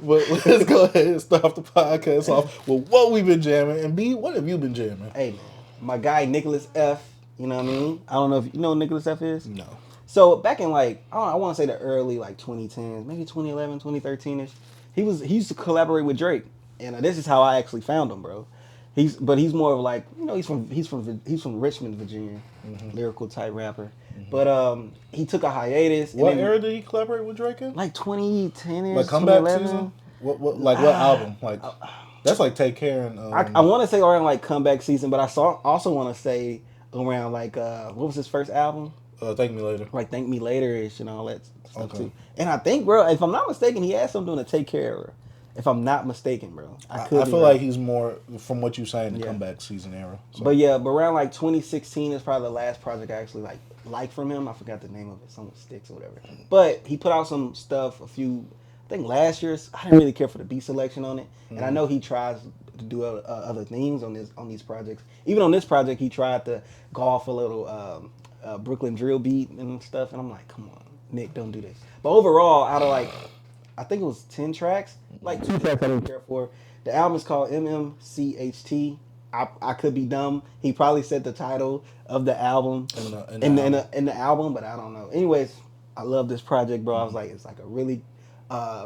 But let's go ahead and start the podcast off with what we've been jamming. And B, what have you been jamming? Hey, man. My guy, Nickelus F. You know what I mean? I don't know if you know what Nickelus F is? No. So back in like, I want to say the early like 2010s, maybe 2011, 2013-ish, he used to collaborate with Drake. And this is how I actually found him, bro. He's more of like, he's from Richmond, Virginia, lyrical type rapper. But he took a hiatus. What era did he collaborate with Drake in? Like 2010-ish, like comeback season. What album? Like that's like Take Care and. I want to say around like comeback season, but I also want to say around like what was his first album? Thank Me Later. Like Thank Me Later-ish and all that stuff too. And I think, bro, if I'm not mistaken, he had something doing a Take Care era. If I'm not mistaken, bro. I feel like he's more, from what you're saying, the comeback season era. So. But around like 2016 is probably the last project I actually like from him. I forgot the name of it. Something with Sticks or whatever. But he put out some stuff I think last year. I didn't really care for the beat selection on it. And I know he tries to do other things on these projects. Even on this project, he tried to go off a little Brooklyn drill beat and stuff. And I'm like, come on, Nick, don't do this. But overall, out of like, I think it was 10 tracks. Like 2 tracks I didn't care for. The album is called MMCHT. I could be dumb. He probably said the title of the album in the album, but I don't know. Anyways, I love this project, bro. I was like, it's like a really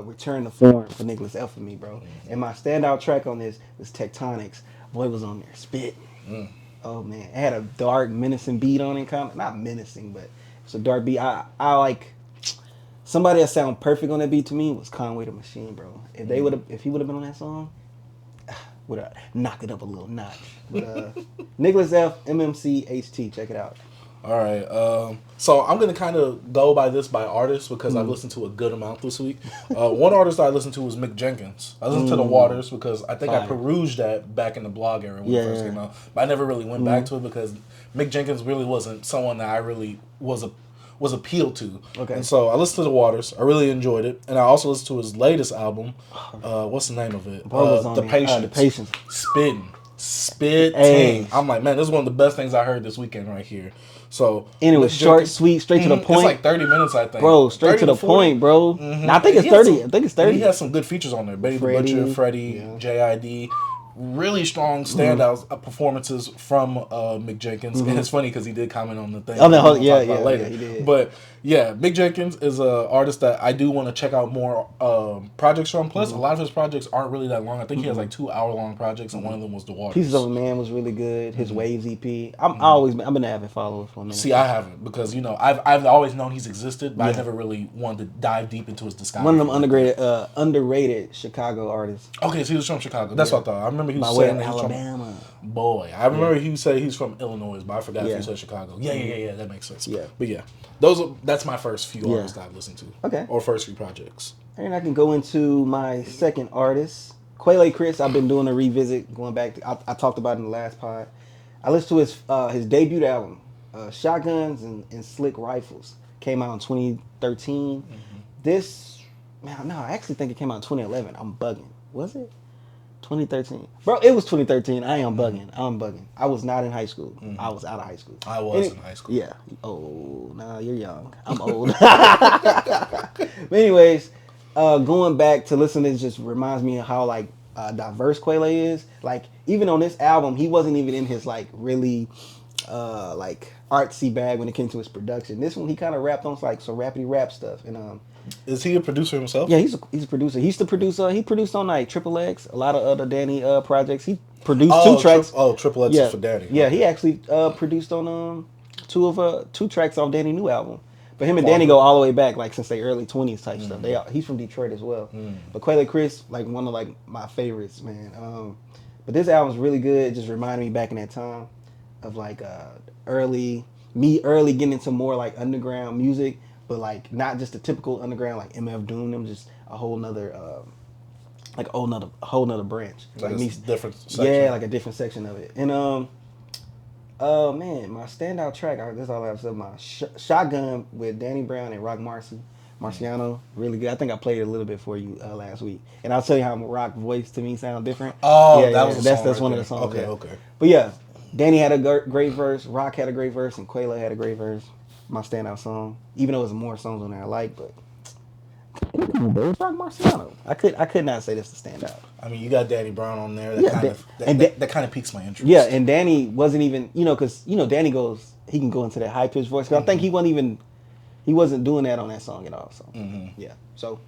return to form for Nickelus F for me, bro. And my standout track on this was Tectonics. Boy was on there spitting. Oh man, it had a dark, menacing beat on it. Not menacing, but it's a dark beat. I like. Somebody that sounded perfect on that beat to me was Conway the Machine, bro. If he would have been on that song, would have knocked it up a little notch. But Nickelus F, MMCHT, check it out. All right. So I'm gonna kind of go by artist because I've listened to a good amount this week. One artist I listened to was Mick Jenkins. I listened to The Waters because I think I perused that back in the blog era when it first came out, but I never really went back to it because Mick Jenkins really wasn't someone that I really was appealed to. Okay. And so I listened to The Waters. I really enjoyed it. And I also listened to his latest album. What's the name of it? The Patience. The Patience. Spitting. Hey. I'm like, man, this is one of the best things I heard this weekend right here. So and it was short, sweet, straight to the point. It's like 30 minutes, I think. Bro, straight to the point, bro. Now, I think it's 30. I think it's 30. He has some good features on there. Baby Butcher, Freddie, JID. Really strong standout performances from Mick Jenkins. And it's funny because he did comment on the thing. Later. He did. But yeah, Mick Jenkins is an artist that I do want to check out more projects from. Plus, a lot of his projects aren't really that long. I think he has like 2-hour-long projects, and one of them was The Waters. Pieces of a Man was really good. His Waves EP. I've been an avid follower for a minute. See, I haven't because I've always known he's existed, but I never really wanted to dive deep into his discography. One of them underrated Chicago artists. Okay, so he was from Chicago. That's what I thought. I remember he was saying that he's Alabama. Boy, I remember he said he's from Illinois, but I forgot if he said Chicago. Yeah, that makes sense. Yeah. But yeah, that's my first few artists I've listened to. Okay. Or first few projects. And I can go into my second artist, Quelle Chris. I've been doing a revisit, going back to, I talked about it in the last pod. I listened to his debut album, Shotguns and Slick Rifles. Came out in 2013. I actually think it came out in 2011. I'm bugging. Was it? 2013. Bro, it was 2013. I'm bugging. I was not in high school. I was out of high school. I was in high school. Yeah. Oh, nah, you're young. I'm old. But anyways, going back to listen to this just reminds me of how like diverse Quelle is. Like even on this album, he wasn't even in his like really like artsy bag when it came to his production. This one he kind of rapped on like some rappity rap stuff and Is he a producer himself? Yeah, he's a producer. He produced on like Triple X, a lot of other Danny projects. He produced 2 tracks. Triple X is for Danny. Yeah, he actually produced on 2 tracks off Danny's new album. But him and Danny go all the way back, like since they early 20s type stuff. He's from Detroit as well. But Quelle Chris, like one of like my favorites, man. But this album's really good. It just reminded me back in that time of like early getting into more like underground music. But like not just the typical underground like MF Doom, them just a whole nother branch. Like a different section. Yeah, like a different section of it. And man, my standout track, that's all I have to say. My Shotgun with Danny Brown and Rock Marciano, really good. I think I played it a little bit for you last week. And I'll tell you how Rock voice to me sound different. Oh, yeah, that's one of the songs. Okay. But yeah, Danny had a great verse, Rock had a great verse, and Quelle had a great verse. My standout song, even though there's more songs on there I like, but It's Rock Marciano. I could not say this to stand out. I mean, you got Danny Brown on there. That kind of piques my interest. Yeah, and Danny wasn't even, because Danny he can go into that high pitched voice. But I think he wasn't doing that on that song at all. So yeah, so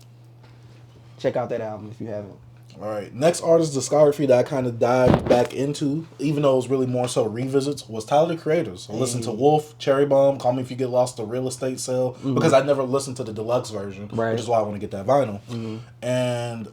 check out that album if you haven't. All right, next artist discography that I kind of dived back into, even though it was really more so revisits, was Tyler the Creator. So listen to Wolf, Cherry Bomb, Call Me If You Get Lost, The Real Estate Sale, because I never listened to the deluxe version, which is why I want to get that vinyl. And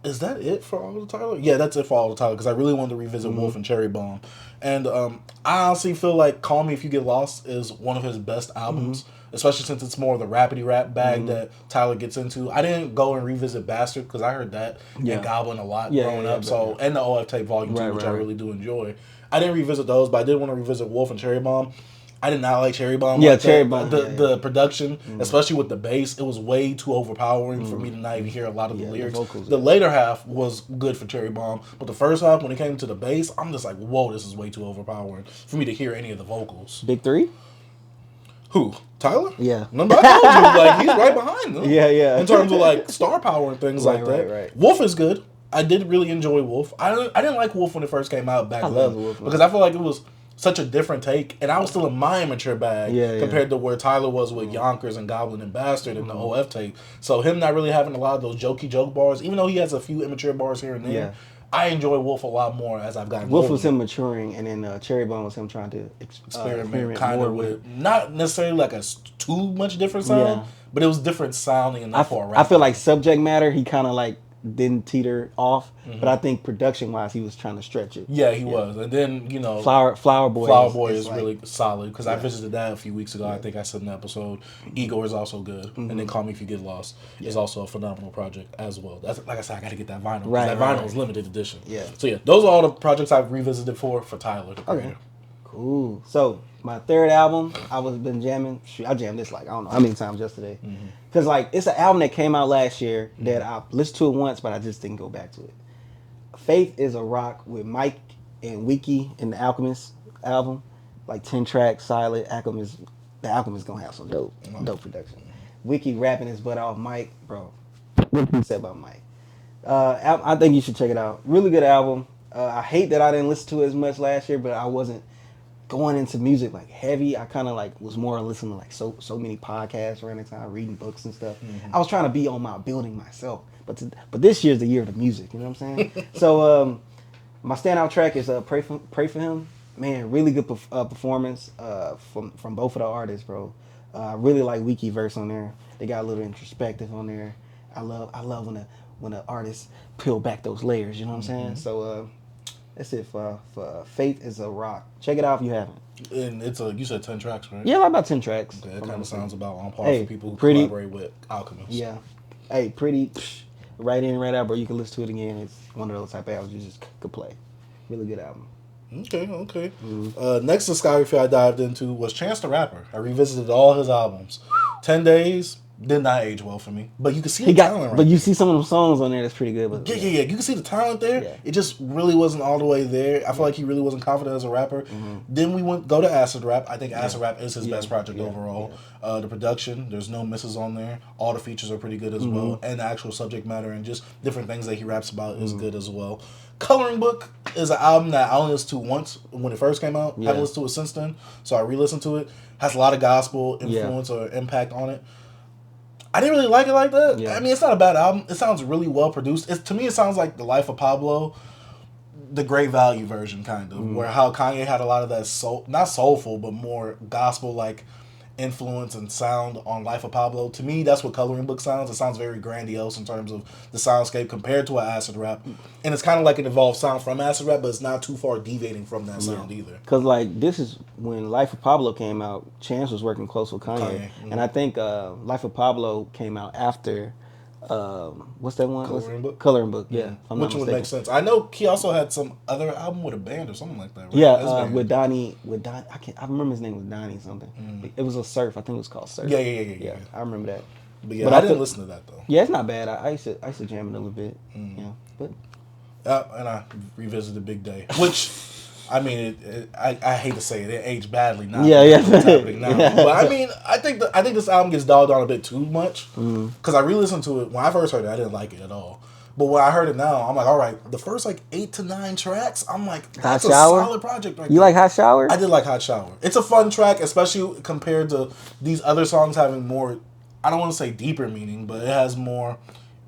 is that it for all the Tyler? Yeah, that's it for all the Tyler, because I really wanted to revisit Wolf and Cherry Bomb. And I honestly feel like Call Me If You Get Lost is one of his best albums. Especially since it's more of the rapidy rap bag that Tyler gets into. I didn't go and revisit Bastard because I heard that and Goblin a lot growing up. So and the OF Tape Volume 2, which I really do enjoy. I didn't revisit those, but I did want to revisit Wolf and Cherry Bomb. I did not like Cherry Bomb. Yeah, Cherry Bomb. The production, especially with the bass, it was way too overpowering for me to not even hear a lot of the lyrics. The later half was good for Cherry Bomb, but the first half, when it came to the bass, I'm just like, whoa, this is way too overpowering for me to hear any of the vocals. Big Three? Who? Tyler? Yeah. Remember, I told you, he's right behind them. Yeah. In terms of, star power and things like that. Right. Wolf is good. I did really enjoy Wolf. I didn't like Wolf when it first came out back then. I love Wolf. Because I feel like it was such a different take, and I was still in my immature bag compared to where Tyler was with Yonkers and Goblin and Bastard and the OF tape. So him not really having a lot of those jokey joke bars, even though he has a few immature bars here and there, I enjoy Wolf a lot more as I've gotten older. Wolf was him maturing, and then Cherry Bomb was him trying to experiment kind of with not necessarily like a too much different sound, but it was different sounding enough for a rap. I feel like subject matter, he kind of didn't teeter off, but I think production wise, he was trying to stretch it. Yeah, he was. And then Flower Boy is really solid because I visited that a few weeks ago. I think I said in the episode. Ego is also good, and then Call Me If You Get Lost is also a phenomenal project as well. That's like I said, I got to get that vinyl. That vinyl is limited edition. Yeah. So those are all the projects I've revisited for Tyler. Okay. Cool. So my third album, I was been jamming. I jammed this I don't know how many times yesterday. Because it's an album that came out last year that I listened to it once, but I just didn't go back to it. Faith is a Rock with Mike and Wiki in the Alchemist album. 10 tracks, solid. The Alchemist gonna have some dope production. Wiki rapping his butt off. Mike, bro. What can you say about Mike? I think you should check it out. Really good album. I hate that I didn't listen to it as much last year, but I wasn't going into music heavy. I kind of was more listening to so many podcasts around the time, reading books and stuff. I was trying to be on my building myself, but this year's the year of the music. You know what I'm saying? So my standout track is Pray for Him. Man, really good performance from both of the artists, bro. I really like Wiki verse on there. They got a little introspective on there. I love when the artists peel back those layers. You know what I'm saying? So. That's it for Faith is a Rock. Check it out if you haven't. And it's you said 10 tracks, right? Yeah, about 10 tracks. Okay, that kind of sounds about on par for people who collaborate with Alchemist. Yeah. Hey, pretty right in, right out, bro. You can listen to it again. It's one of those type of albums you just could play. Really good album. Okay. Next discography I dived into was Chance the Rapper. I revisited all his albums. 10 Days. Did not age well for me, but you can see the talent. But you see some of them songs on there that's pretty good. But yeah. You can see the talent there. Yeah. It just really wasn't all the way there. I feel like he really wasn't confident as a rapper. Then we go to Acid Rap. I think Acid Rap is his best project overall. The production, there's no misses on there. All the features are pretty good as well, and the actual subject matter and just different things that he raps about is good as well. Coloring Book is an album that I only listened to once when it first came out. I haven't listened to it since then, so I re-listened to it. Has a lot of gospel influence or impact on it. I didn't really like it like that. Yeah. I mean, it's not a bad album. It sounds really well produced. To me, it sounds like The Life of Pablo, the Great Value version, kind of, where how Kanye had a lot of that not soulful, but more gospel-like influence and sound on Life of Pablo. To me, that's what Coloring Book sounds. It sounds very grandiose in terms of the soundscape compared to an Acid Rap. And it's kind of like an evolved sound from Acid Rap, but it's not too far deviating from that sound either. Because, this is when Life of Pablo came out, Chance was working close with Kanye. And I think Life of Pablo came out after, what's that one? Coloring Book, yeah. Which would make sense. I know he also had some other album with a band or something like that, right? Yeah, with Donnie, I remember his name was Donnie something. It was a Surf, I think it was called Surf. Yeah. I remember that. But I didn't listen to that though. Yeah, it's not bad. I used to jam it a little bit. Yeah, but and I revisited Big Day, which I mean, I hate to say it aged badly now. Yeah. What's happening now. But I mean, I think this album gets dogged on a bit too much because I re-listened to it when I first heard it. I didn't like it at all. But when I heard it now, I'm like, all right, the first like 8 to 9 tracks, I'm like, that's a solid project right there. You like Hot Shower? I did like Hot Shower. It's a fun track, especially compared to these other songs having more, I don't want to say deeper meaning, but it has more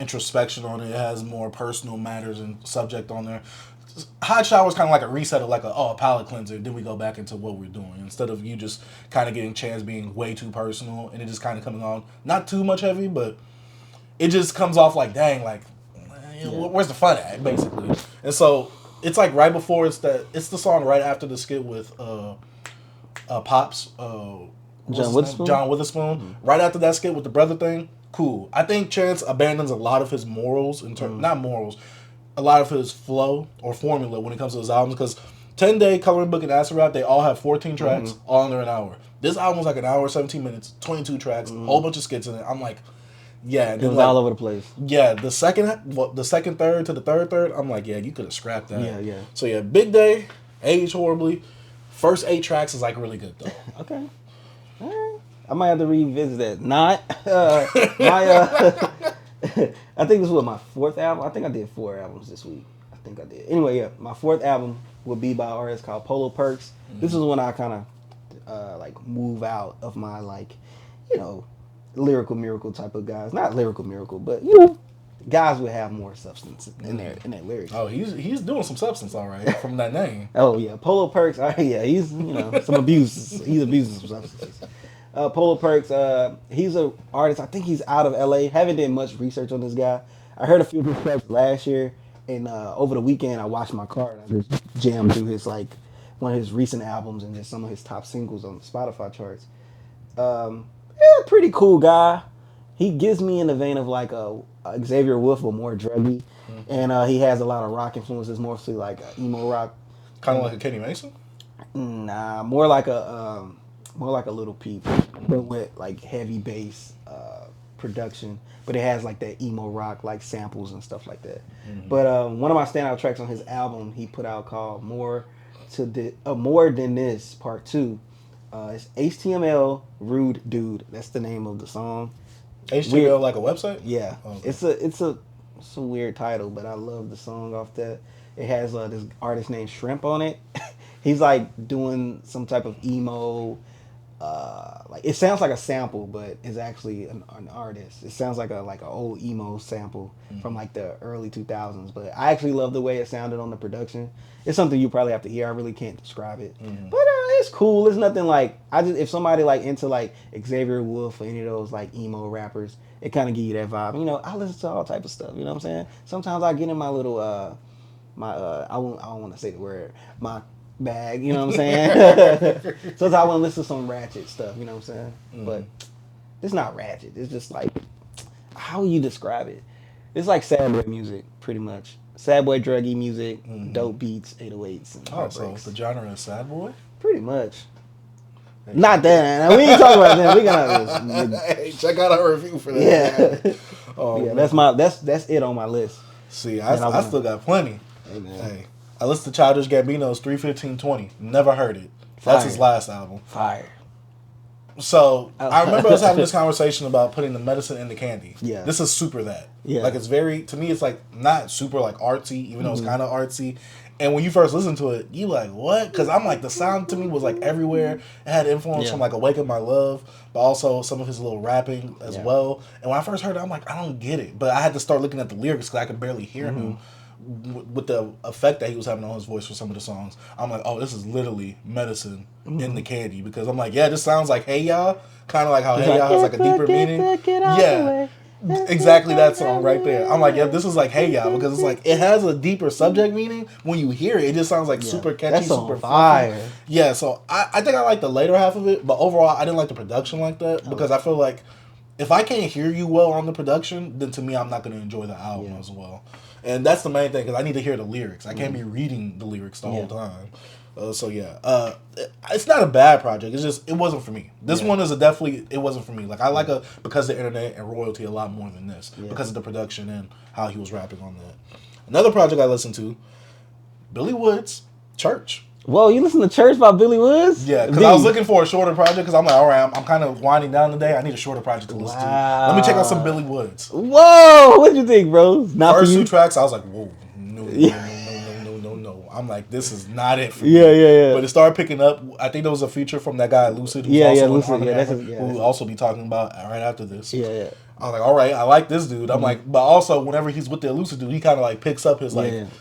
introspection on it. It has more personal matters and subject on there. Hot Shower is kind of like a reset of like a palate cleanser. Then we go back into what we're doing instead of you just kind of getting Chance being way too personal and it just kind of coming on not too much heavy, but it just comes off like, dang, like, where's the fun at, basically? And so it's like right before it's the song right after the skit with Pops, John Witherspoon. Right after that skit with the brother thing, cool. I think Chance abandons a lot of his morals not morals, a lot of his flow or formula when it comes to his albums because 10 Day, Coloring Book, and Acid Rap, they all have 14 tracks, all under an hour. This album's like an hour, 17 minutes, 22 tracks, a whole bunch of skits in it. I'm like, yeah, it was all over the place. Yeah, the second third to the third, I'm like, yeah, you could have scrapped that. Yeah. So yeah, Big Day, aged horribly. First 8 tracks is like really good though. Okay, all right. I might have to revisit that. Not I think this was my 4th album. I think I did 4 albums this week. I think I did. Anyway, yeah, my 4th album will be by an artist called Polo Perks. This is when I kind of like move out of my like, lyrical miracle type of guys. Not lyrical miracle, but guys would have more substance in their lyrics. Oh, he's doing some substance, all right, from that name. Oh yeah, Polo Perks. Yeah, he's some abuses. He's abusing some substances. Polo Perks. He's an artist. I think he's out of LA. Haven't done much research on this guy. I heard a few of his tracks last year, and over the weekend I washed my car and I just jammed through his like one of his recent albums and just some of his top singles on the Spotify charts. Yeah, pretty cool guy. He gives me in the vein of like a Xavier Wolf, but more druggy, and he has a lot of rock influences, mostly like emo rock. Kind of like a Kenny Mason. Nah, more like a Little Peep, but with like heavy bass production. But it has like that emo rock like samples and stuff like that. But one of my standout tracks on his album he put out called More Than This Part 2. It's HTML Rude Dude. That's the name of the song. HTML weird, like a website? Yeah. Okay. It's a weird title, but I love the song off that. It has this artist named Shrimp on it. He's like doing some type of emo. Like it sounds like a sample, but it's actually an artist. It sounds like an old emo sample from like the early 2000s. But I actually love the way it sounded on the production. It's something you probably have to hear. I really can't describe it, but it's cool. It's nothing like if somebody like into like Xavier Wolf or any of those like emo rappers, it kind of give you that vibe. I listen to all type of stuff. You know what I'm saying? Sometimes I get in my little I don't want to say the word, my bag, you know what I'm saying? Sometimes I want to listen to some ratchet stuff, you know what I'm saying? But it's not ratchet. It's just like, how will you describe it? It's like sad boy music, pretty much. Sad boy druggy music, dope beats, 808s, and heartbreaks. So the genre is sad boy? Pretty much. Hey. Not that. We ain't talking about that. We gonna hey, check out our review for that. Yeah. Yeah, that's it on my list. See, I still got plenty. Hey man. Hey. I listened to Childish Gambino's 3:15:20. Never heard it. That's his last album. Fire. So I remember us having this conversation about putting the medicine in the candy. Yeah. This is super that. Yeah. Like it's very, to me, it's like not super like artsy, even though it's kind of artsy. And when you first listen to it, you like, what? Because I'm like, the sound to me was like everywhere. It had influence from like Awaken My Love, but also some of his little rapping as well. And when I first heard it, I'm like, I don't get it. But I had to start looking at the lyrics because I could barely hear him. With the effect that he was having on his voice for some of the songs, I'm like, oh, this is literally medicine in the candy. Because I'm like, yeah, this sounds like Hey Ya, kind of like how Hey Ya has like a deeper meaning. Yeah, exactly that song right there. I'm like, yeah, this is like Hey Ya because it's like it has a deeper subject meaning. When you hear it, it just sounds like super catchy, super fire. Fluffy. Yeah, so I think I like the later half of it, but overall, I didn't like the production like that because I feel like if I can't hear you well on the production, then to me, I'm not going to enjoy the album as well. And that's the main thing, because I need to hear the lyrics. I can't be reading the lyrics the whole time. It's not a bad project. It's just, it wasn't for me. This one is it wasn't for me. Like, I like Because of the Internet and Royalty a lot more than this, because of the production and how he was rapping on that. Another project I listened to, Billy Woods, Church. Whoa, you listen to Church by Billy Woods? Yeah, because I was looking for a shorter project because I'm like, all right, I'm kind of winding down today. I need a shorter project to listen to. Let me check out some Billy Woods. Whoa, what'd you think, bro? Not First for you? 2 tracks, I was like, whoa, no. I'm like, this is not it for me. Yeah. But it started picking up. I think there was a feature from that guy Lucid, who's who will also be talking about right after this. Yeah. I was like, all right, I like this dude. I'm like, but also whenever he's with the Elusive dude, he kind of like picks up his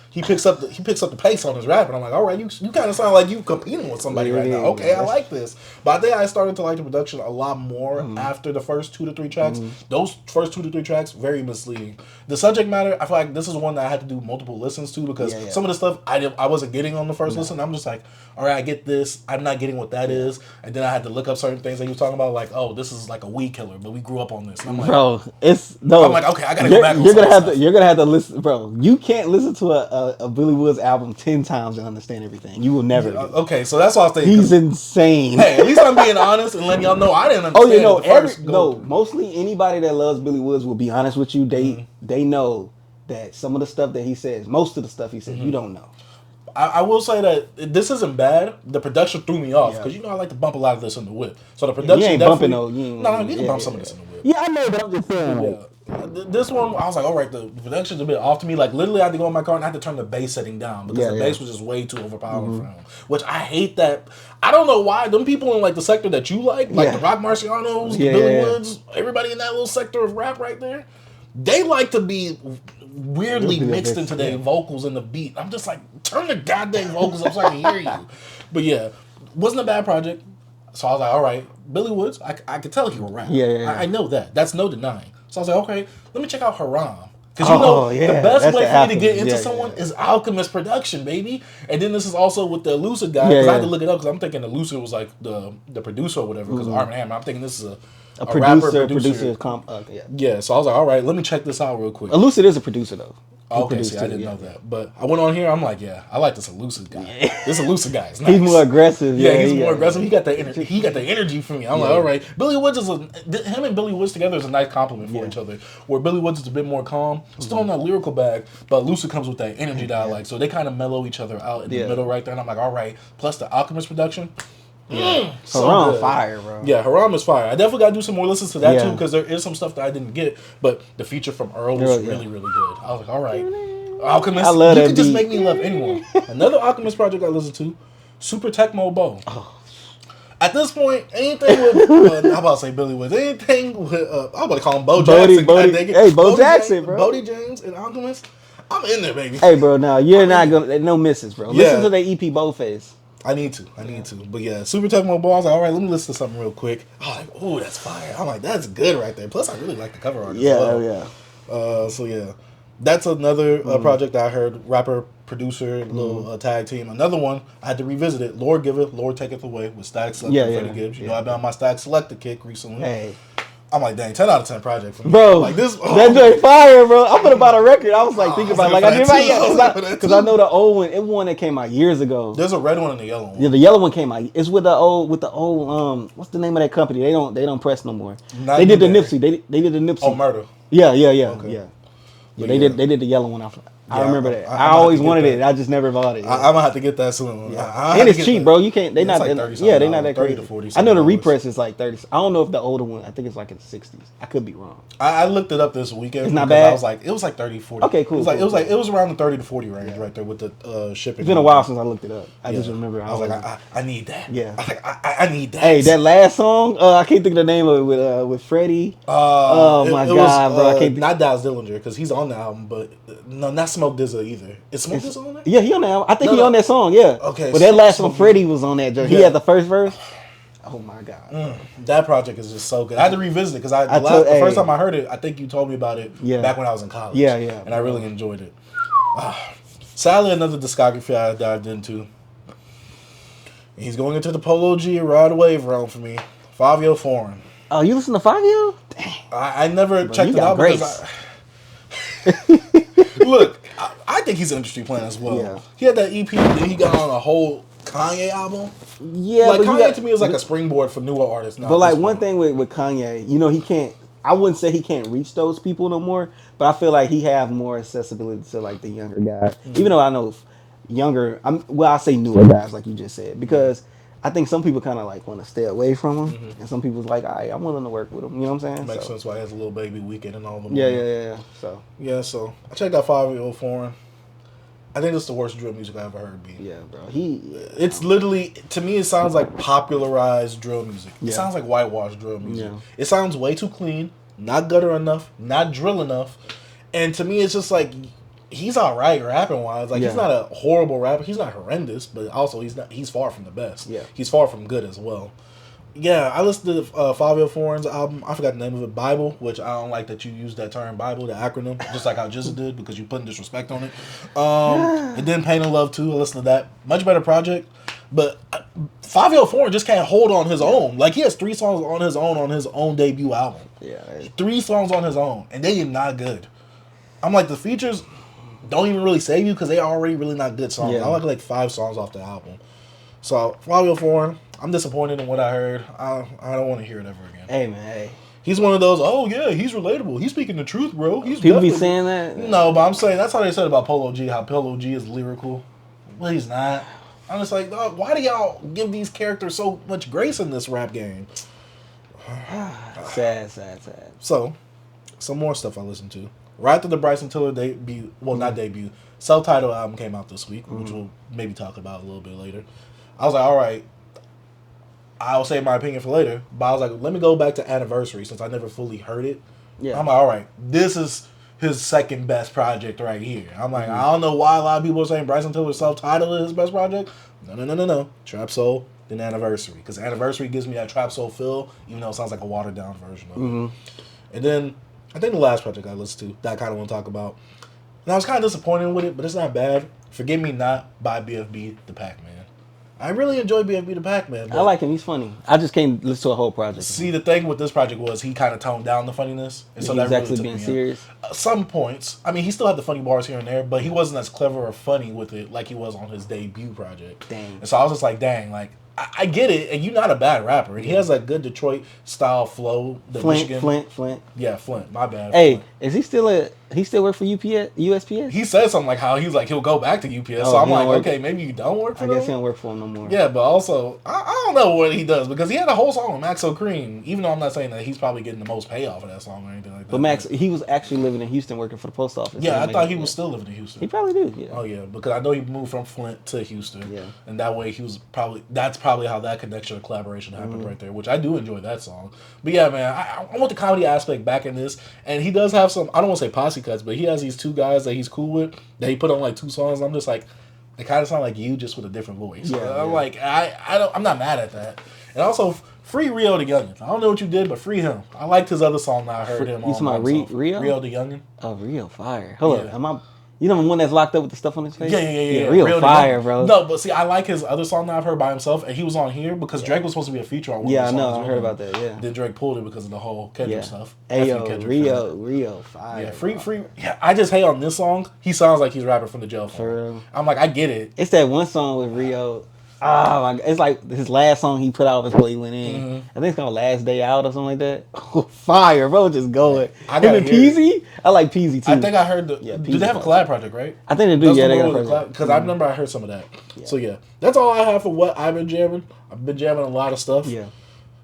he picks up the pace on his rap, and I'm like, all right, you kind of sound like you competing with somebody right now. Okay, I like this. But I think I started to like the production a lot more after the first 2 to 3 tracks. Those first 2 to 3 tracks very misleading. The subject matter, I feel like this is one that I had to do multiple listens to because some of the stuff I wasn't getting on the first listen. I'm just like, all right, I get this. I'm not getting what that is, and then I had to look up certain things that he was talking about, like, oh, this is like a weed killer, but we grew up on this. And I'm like, bro, I'm like, okay, I gotta go back. You're gonna have to listen, bro. You can't listen to a Billy Woods album 10 times and understand everything. You will never. Okay, so that's why I was thinking. He's insane. Hey, at least I'm being honest and letting y'all know I didn't understand. Mostly anybody that loves Billy Woods will be honest with you. They know that some of the stuff that he says, most of the stuff he says, you don't know. I will say that this isn't bad. The production threw me off because I like to bump a lot of this in the whip. So the production you ain't bumping no. You can bump some of this in the whip. Yeah, I know, but I'm just saying. This one, I was like, all right, the production's a bit off to me. Like, literally, I had to go in my car and I had to turn the bass setting down because the bass was just way too overpowering for him. Which I hate that. I don't know why. Them people in, like, the sector that you like the Rock Marcianos, the Billy Woods, everybody in that little sector of rap right there, they like to be weirdly mixed into their vocals and the beat. I'm just like, turn the goddamn vocals up so I can hear you. But yeah, wasn't a bad project. So I was like, all right, Billy Woods, I could tell he would rap. I know that. That's no denying. So I was like, okay, let me check out Haram. Because the best way for me to get into someone is Alchemist production, baby. And then this is also with the Lucid guy. Because I had to look it up because I'm thinking the Lucid was like the producer or whatever. Because Armand, I'm thinking this is a producer. So I was like, all right, let me check this out real quick. Lucid is a producer though. Okay, see, I didn't know that. But I went on here, I'm like, I like this Elusive guy. This Elusive guy is nice. He's more aggressive. He's more aggressive. He got the energy. He got the energy for me. I'm like, all right. Billy Woods him and Billy Woods together is a nice compliment for each other. Where Billy Woods is a bit more calm, still in that lyrical bag, but Lucid comes with that energy that I like. So they kind of mellow each other out in the middle right there. And I'm like, all right. Plus the Alchemist production. So Haram fire, bro. Yeah, Haram is fire. I definitely got to do some more listens to that too because there is some stuff that I didn't get. But the feature from Earl was really, really good. I was like, all right. Alchemist, I love you can just make me love anyone. Another Alchemist project I listened to, Super Tecmo B.I.B.L.E. At this point, anything with I'm about to say Billy Woods, anything with I'm about to call him Bo Jackson. Bo Jackson, bro. Boldy James and Alchemist, I'm in there, baby. Hey, bro, now you're not gonna no misses, bro. Listen to the EP Boldface. I need to. But yeah, Super Tecmo B.I.B.L.E. I was like, all right, let me listen to something real quick. I was like, oh, that's fire. I'm like, that's good right there. Plus, I really like the cover art as well. So yeah. That's another project that I heard, rapper, producer, little tag team. Another one, I had to revisit it. Lord Giveth, Lord Taketh Away with Statik, Selektah, and Freddie Gibbs. You know, I've been on my Selektah kick recently. Hey. I'm like, dang, 10 out of 10 project for me. Bro, like this, that joint fire, bro. I'm gonna buy a record. I was like thinking about it. Like, because I know the old one. It one that came out years ago. There's a red one and a yellow one. Yeah, the yellow one came out. It's with the old what's the name of that company? They don't press no more. They did the Nipsey. They did the Nipsey. Oh, Murder. Yeah. Okay. Yeah, they did the yellow one. I remember that. I always wanted it. I just never bought it. I'm gonna have to get that soon. And it's cheap, bro. You can't. They not. Like they're not that crazy. 30 to 40. I know the repress is like 30. I don't know if the older one. I think it's like in the 60s. I could be wrong. I looked it up this weekend. It's not bad. I was like, it was like 30, 40. Okay, cool. It was around the 30 to 40 range right there with the shipping. It's been a while since I looked it up. I just remember. I was like, I need that. Yeah. I was like, I need that. Hey, that last song. I can't think of the name of it with Freddie. Oh my god, bro! I can't. Not Daz Dillinger because he's on the album, but no, not Smoke DZA either. Is Smoke DZA on that? Yeah, he on that album. I think he on that song. Yeah. Okay. But that last one, Freddie was on that. He had the first verse. Oh my god. That project is just so good. I had to revisit it because the first time I heard it, I think you told me about it back when I was in college. Yeah. And I really enjoyed it. Sadly, another discography I dived into. He's going into the Polo G Ride Wave realm for me. Fivio Foreign. Oh, you listen to Fivio? Dang. I never checked it out because look, I think he's an industry plant as well. Yeah. He had that EP, then he got on a whole Kanye album. Yeah, like Kanye to me is like a springboard for newer artists now. But like one thing with Kanye, you know, he can't. I wouldn't say he can't reach those people no more, but I feel like he have more accessibility to like the younger guys. Even though I know younger. I say newer guys, like you just said, because I think some people kind of like want to stay away from him, and some people's like, all right, I'm willing to work with him. You know what I'm saying? Makes sense why he has a little baby weekend and all the Yeah. So I checked out Fivio Foreign. I think it's the worst drill music I ever heard. Yeah, bro. It's literally, to me, it sounds like popularized drill music. It Yeah. sounds like whitewashed drill music. Yeah. It sounds way too clean, not gutter enough, not drill enough, and to me, it's just like he's all right rapping wise. Like he's not a horrible rapper. He's not horrendous, but also he's far from the best. Yeah. He's far from good as well. Yeah, I listened to Fivio Foreign's album. I forgot the name of it, B.I.B.L.E, which I don't like that you use that term B.I.B.L.E, the acronym, just like I just did because you putting disrespect on it. And then Pain and Love too. I listened to that. Much better project, but Fivio Foreign just can't hold on his own. Like he has 3 songs on his own debut album. Yeah, 3 songs on his own, and they are not good. I'm like, the features don't even really save you because they are already really not good songs. Yeah. I like 5 songs off the album. So Fivio Foreign, I'm disappointed in what I heard. I don't want to hear it ever again. Hey man, hey. He's one of those, oh yeah, he's relatable. He's speaking the truth, bro. People be saying that? No, but I'm saying that's how they said about Polo G, how Polo G is lyrical. Well, he's not. I'm just like, dog, why do y'all give these characters so much grace in this rap game? Sad. So, some more stuff I listened to. Right after the Bryson Tiller debut, well, not debut, self-titled album came out this week, which we'll maybe talk about a little bit later. I was like, all right, I'll save my opinion for later. But I was like, let me go back to Anniversary since I never fully heard it. Yeah. I'm like, all right, this is his second best project right here. I'm like, I don't know why a lot of people are saying Bryson Tiller's self-titled is his best project. No. Trap Soul, then Anniversary. Because Anniversary gives me that Trap Soul feel, even though it sounds like a watered-down version of it. And then, I think the last project I listened to that I kind of want to talk about, and I was kind of disappointed with it, but it's not bad. Forgive Me Not by BFB Da Packman. I really enjoy BFB Da Packman. I like him. He's funny. I just can't listen to a whole project. See, the thing with this project was he kind of toned down the funniness. And so he's that really actually took being me serious. Some points. I mean, he still had the funny bars here and there, but he wasn't as clever or funny with it like he was on his debut project. Dang. And so I was just like, dang, like, I get it, and you're not a bad rapper. He has that good Detroit style flow. Flint. Yeah, Flint. My bad. Hey, Flint. is he still work for USPS? He said something like how he'll go back to UPS. So I'm like, okay, maybe you don't work for them? I guess he don't work for him no more. Yeah, but also, I don't know what he does because he had a whole song with Maxo Cream, even though I'm not saying that he's probably getting the most payoff of that song or anything like that. But Max, he was actually living in Houston working for the post office. Yeah, I thought he was still living in Houston. He probably do, yeah. Oh, yeah, because I know he moved from Flint to Houston. Yeah. And that way that's probably how that connection or collaboration happened right there, which I do enjoy that song. But yeah, man, I want the comedy aspect back in this. And he does have some, I don't want to say posse cuts, but he has these 2 guys that he's cool with that he put on like 2 songs. And I'm just like, they kind of sound like you, just with a different voice. Yeah, I'm like, I'm not mad at that. And also, free Rio the Youngin. I don't know what you did, but free him. I liked his other song that I heard him on. You talking about Rio? Rio the Youngin. Oh, Rio fire. Hold up, you know the one that's locked up with the stuff on his face? Yeah. Rio fire, bro. No, but see, I like his other song that I've heard by himself, and he was on here because Drake was supposed to be a feature on one of the songs. Yeah, I know. I heard about that, yeah. Then Drake pulled it because of the whole Kendrick stuff. Hey, yo, Rio fire. Yeah, free. Yeah, I just hate on this song. He sounds like he's rapping from the jail phone. I'm like, I get it. It's that one song with Rio. Oh, my God. It's like his last song he put out before he went in. I think it's called Last Day Out or something like that. Oh, fire, bro. Just going. Him and Peasy? I like Peasy, too. I think I heard do they have a collab project, right? I think they do, yeah. They got a collab. Because I remember I heard some of that. Yeah. So, yeah. That's all I have for what I've been jamming. I've been jamming a lot of stuff. Yeah.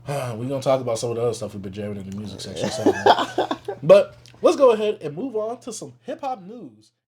We're going to talk about some of the other stuff we've been jamming in the music section. But let's go ahead and move on to some hip-hop news.